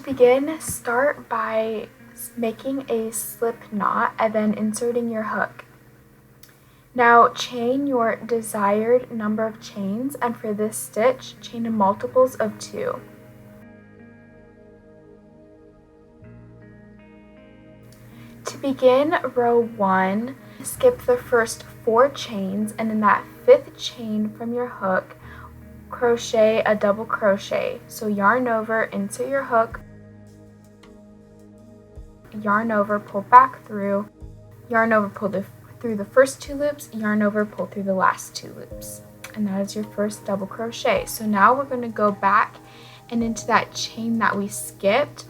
begin, start by making a slip knot and then inserting your hook. Now chain your desired number of chains, and for this stitch, chain in multiples of 2. To begin row 1, skip the first 4 chains, and in that 5th chain from your hook, crochet a double crochet. So yarn over, insert your hook, yarn over, pull back through, yarn over, pull through the first 2 loops, yarn over, pull through the last 2 loops. And that is your first double crochet. So now we're going to go back, and into that chain that we skipped,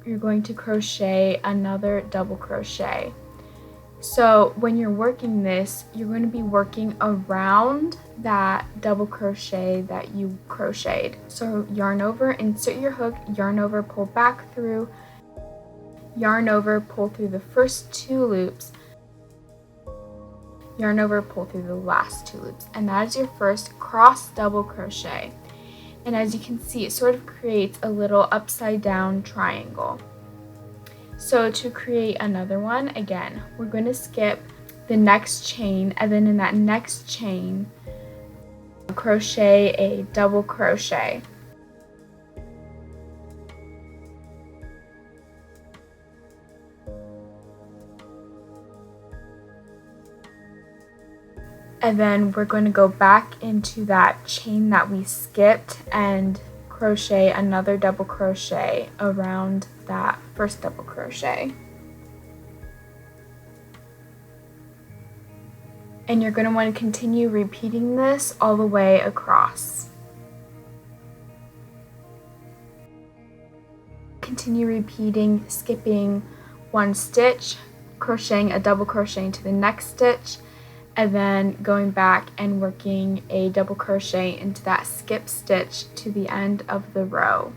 you're going to crochet another double crochet. So when you're working this, you're going to be working around that double crochet that you crocheted. So yarn over, insert your hook, yarn over, pull back through, yarn over, pull through the first 2 loops, yarn over, pull through the last 2 loops, and that is your first cross double crochet. And as you can see, it sort of creates a little upside down triangle. So to create another one, again, we're going to skip the next chain, and then in that next chain, crochet a double crochet. And then we're going to go back into that chain that we skipped and crochet another double crochet around that first double crochet. And you're going to want to continue repeating this all the way across. Continue repeating, skipping 1 stitch, crocheting a double crochet into the next stitch, and then going back and working a double crochet into that skip stitch to the end of the row.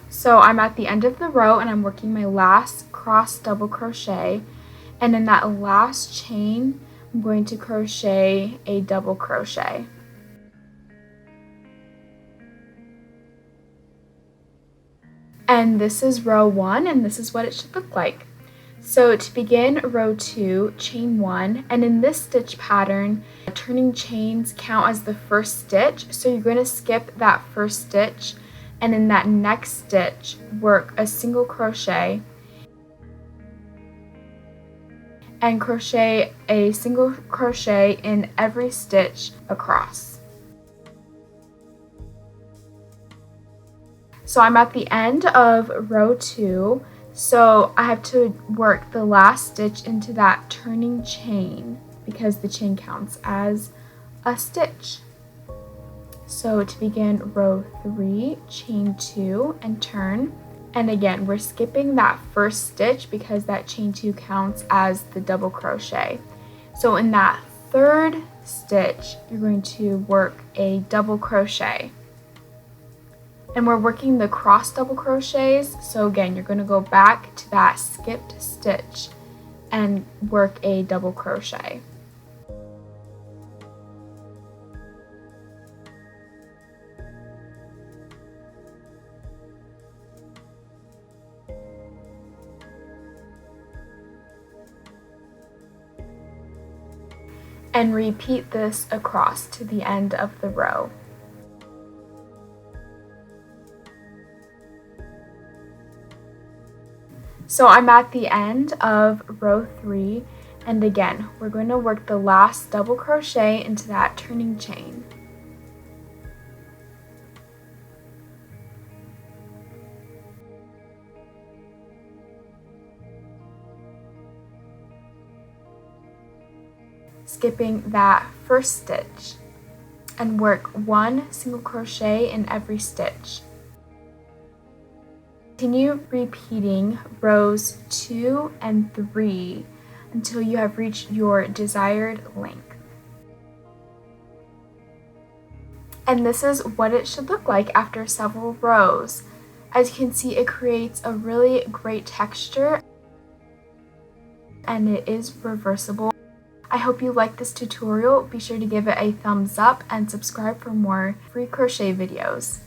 So I'm at the end of the row and I'm working my last cross double crochet, and in that last chain I'm going to crochet a double crochet. And this is row 1, and this is what it should look like. So to begin row 2, chain 1, and in this stitch pattern, turning chains count as the first stitch, so you're going to skip that first stitch, and in that next stitch, work a single crochet, and crochet a single crochet in every stitch across. So I'm at the end of row 2. So I have to work the last stitch into that turning chain because the chain counts as a stitch. So to begin row 3, chain 2 and turn. And again, we're skipping that first stitch because that chain 2 counts as the double crochet. So in that 3rd stitch, you're going to work a double crochet. And we're working the cross double crochets, so again, you're going to go back to that skipped stitch and work a double crochet. And repeat this across to the end of the row. So I'm at the end of row 3, and again, we're going to work the last double crochet into that turning chain. Skipping that first stitch, and work 1 single crochet in every stitch. Continue repeating rows 2 and 3 until you have reached your desired length. And this is what it should look like after several rows. As you can see, it creates a really great texture, and it is reversible. I hope you liked this tutorial. Be sure to give it a thumbs up and subscribe for more free crochet videos.